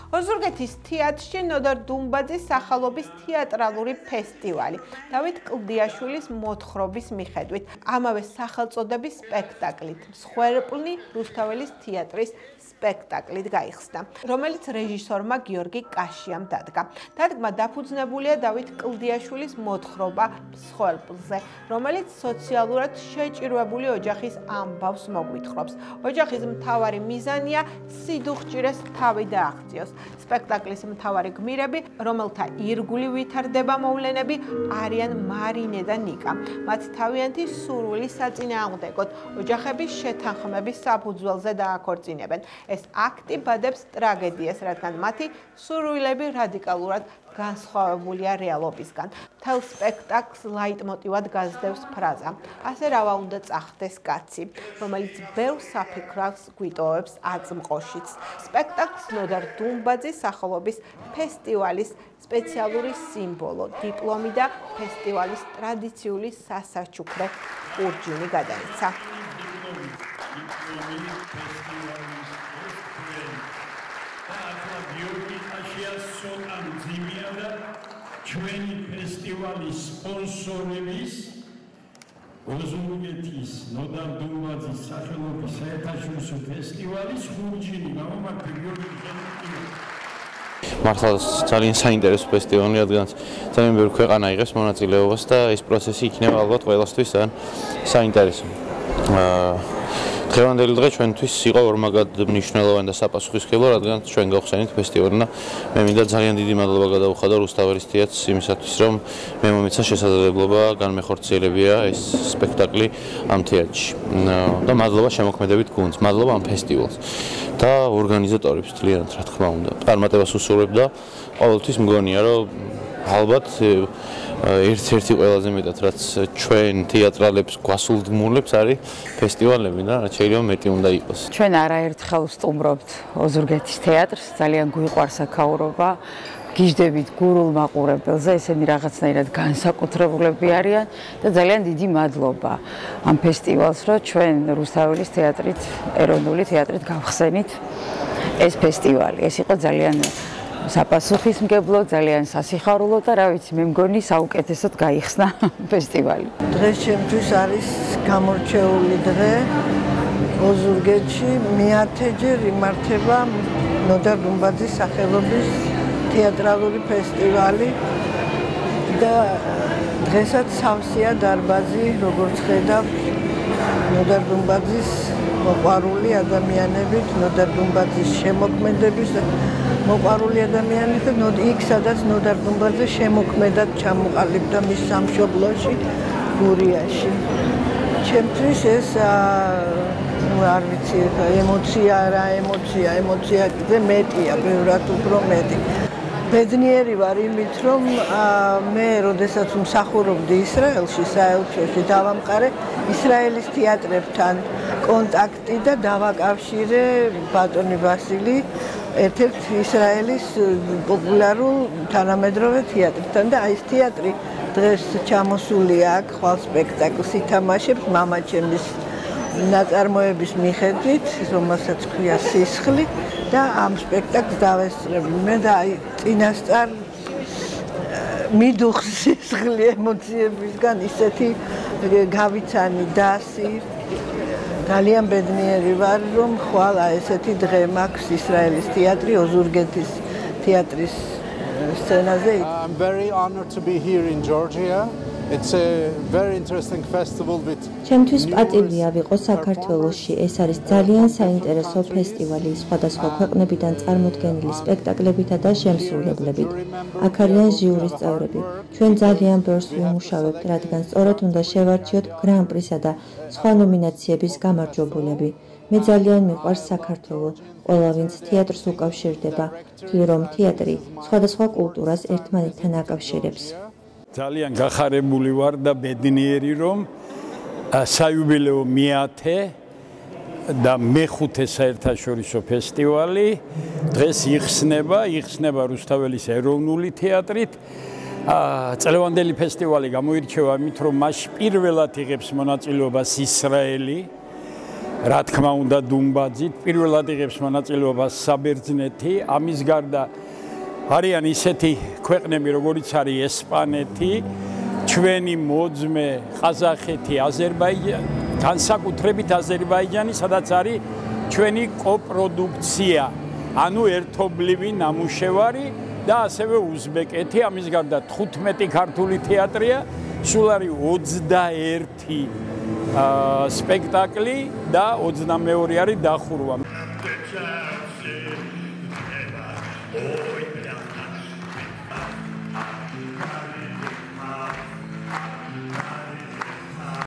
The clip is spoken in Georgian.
ოზურგეთის თეატრში ნოდარ დუმბაძის სახელობის თეატრალური ფესტივალი. დავით კლდიაშვილის მოთხრობის მიხედვით, ამავე სახელწოდების სპექტაკლით მსხვერპლი რუსთაველის თეატრის სპექტაკლით გაიხსნა, რომელიც რეჟისორმა გიორგი კაშიამ დადგა. დადგმა დაფუძნებულია დავით კლდიაშვილის მოთხრობა მსხვერპლზე, რომელიც სოციალურად შეჭირვებული ოჯახის ამბავს მოგვითხრობს. ოჯახის მთავარი მიზანია სიდუხჭირეს თავი დააღწიოს. სპექტაკლის მთავარი გმირები, რომელთა ირგვლივ ვითარდება მოვლენები, არიან მარინე და ნიკა. მათ თავიანთი სურვილის საწინააღმდეგოდ ოჯახების შეთანხმების საფუძველზე დააქორწინებენ. ეს აქტი ბადებს ტრაგედიას, რადგან მათი სურვილები რადიკალურად განსხვავებულია რეალობისგან. მთელ სპექტაკლს ლაიტმოტივად გასდევს ფრაზა: ასე რავა უნდა წახდეს კაცი, რომელიც ბევრ საფიქრავს გვიტოვებს აწმყოშიც. სპექტაკლს ნოდარ დუმბაძის სახელობის ფესტივალის სპეციალური სიმბოლო, დიპლომი და ფესტივალის ტრადიციული სასაჩუქრე ყურძენი გადაეცა. ჩვენი ფესტივალის სპონსორების ოზურგეთის ნოდარ დუმბაძის სახელობის საერთაშორისო ფესტივალის ხურჯინი გამომართული გიორგი კაშიამ. მართლა ძალიან საინტერესო ფესტივალი, რადგან ძალიან ბევრი ქვეყანა იღებს მონაწილეობას და ეს პროცესი იქნება ალბათ ყველასთვის საინტერესო. დღევანდელი დღე ჩვენთვის იყო ორმაგად მნიშვნელოვანი და საპასუხისმგებლო, რადგან ჩვენ გავხსენით ფესტივალი და მე მინდა ძალიან დიდი მადლობა გადავუხადო რუსთაველის თეატრს იმისათვის, რომ მე მომეცა შესაძლებლობა განმეხორციელებია ეს სპექტაკლი ამ თეატრში. და მადლობა შემოქმედებით გუნდს, მადლობა ამ ფესტივალს და ორგანიზატორებს ძალიანად, რა თქმა უნდა. წარმატებას უსურვებ და ყოველთვის მგონია, რომ ალბათ ერთ-ერთი ყველაზე მეტად რაც ჩვენ თეატრალებს გვასულდმულებს არის ფესტივალები და რაც შეიძლება მეტი უნდა იყოს. ჩვენ არაერთხელ ვსტუმრობთ ოზურგეთის თეატრს, ძალიან გვიყვარს აქაურობა, გიждებით გურულ მაყურებელზე, ესენი რაღაცნაირად განსაკუთრებულები არიან და ძალიან დიდი მადლობა ამ ფესტივალს, რომ ჩვენ რუსთაველის თეატრით, ეროვნული თეატრით გავხსენით ეს ფესტივალი. ეს იყო ძალიან საპასუხისმგებლო, ძალიან სასიხარულო და რა ვიცი, მე მგონი საუკეთესოდ გაიხსნა ფესტივალი. დღეს ჩემთვის არის გამორჩეული დღე. ოზურგეთში მეათეჯერ იმართება ნოდარ დუმბაძის სახელობის თეატრალური ფესტივალი და დღესაც სავსეა დარბაზი, როგორც ხედავთ, ნოდარ დუმბაძის მოყვარული ადამიანებით, ნოდარ დუმბაძის შემოქმედების მოყვარული ადამიანები, იქ სადაც ნოდარ დუმბაძე შემოქმედად ჩამოყალიბდა მის სამშობლოში, გურიაში. ჩემთვის ეს არ ვიცი, ემოცია რა ემოცია კიდე მეტია, ბევრად უფრო მეტი. ბედნიერი ვარ იმით, რომ მე როდესაც მსახურობდი ისრაელში, საელჩოში დავამყარე ისრაელის თეატრებთან კონტაქტი და დავაკავშირე ბატონი ვასილი ერთ-ერთ ისრაელის პოპულარულ თანამედროვე თეატრთან და ეს თეატრი დღეს ჩამოსულია აქ, ხვალ სპექტაკლს ითამაშებს მამაჩემის ნაწარმოების მიხედვით, რომელსაც ქვია სისხლი და ამ სპექტაკლს დავესწრები. მე და წინასწარ მიდუხს სისხლი ემოციებისგან ისეთი გავიცანი დასი. ძალიან ბედნიერი ვარ, რომ ხვალ ესეთი დღე მაქვს ისრაელის თეატრი, ოზურგეთის თეატრის სცენაზე. I'm very honored to be here in Georgia. It's a very interesting festival with ჩემთვის პატივია ვიყო საქართველოში. ეს არის ძალიან საინტერესო ფესტივალი სხვადასხვა ქვეყნებიდან წარმოდგენილი სპექტაკლებით და შემსრულებლებით. აქ არიან ჟიურის წევრები. ჩვენ ძალიან ბევრს ვიმუშავებთ, რადგან სწორედ უნდა შევარჩიოთ გრან-პრისა და სხვა ნომინაციების გამარჯვებულები. მე ძალიან მიყვარს საქართველო. ყველა ვინც თეატრს უკავშირდება, თვლი რომ თეატრი სხვადასხვა კულტურას ერთმანეთთან აკავშირებს. ძალიან გახარებული ვარ და ბედნიერი რომ საიუბილეო მეათე და მეხუთე საერთაშორისო ფესტივალი დღეს იხსნება რუსთაველის ეროვნული თეატრით. წლევანდელი ფესტივალი გამოირჩევა იმით, რომ მასში პირველად იღებს მონაწილეობას ისრაელი რა თქმა უნდა დუმბაძით, პირველად იღებს მონაწილეობას საბერძნეთი, ამის გარდა არიან ისეთი ქვეყნები, როგორიც არის ესპანეთი, ჩვენი მოძმე ყაზახეთი, აზერბაიჯანი, განსაკუთრებით აზერბაიჯანი, სადაც არის ჩვენი კოპროდუქცია, ანუ ერთობლივი ნამუშევარი და ასევე უზბეკეთი, ამის გარდა 15 ქართული თეატრია, სულ არის 21 სპექტაკლი და 22 არის დახურვა.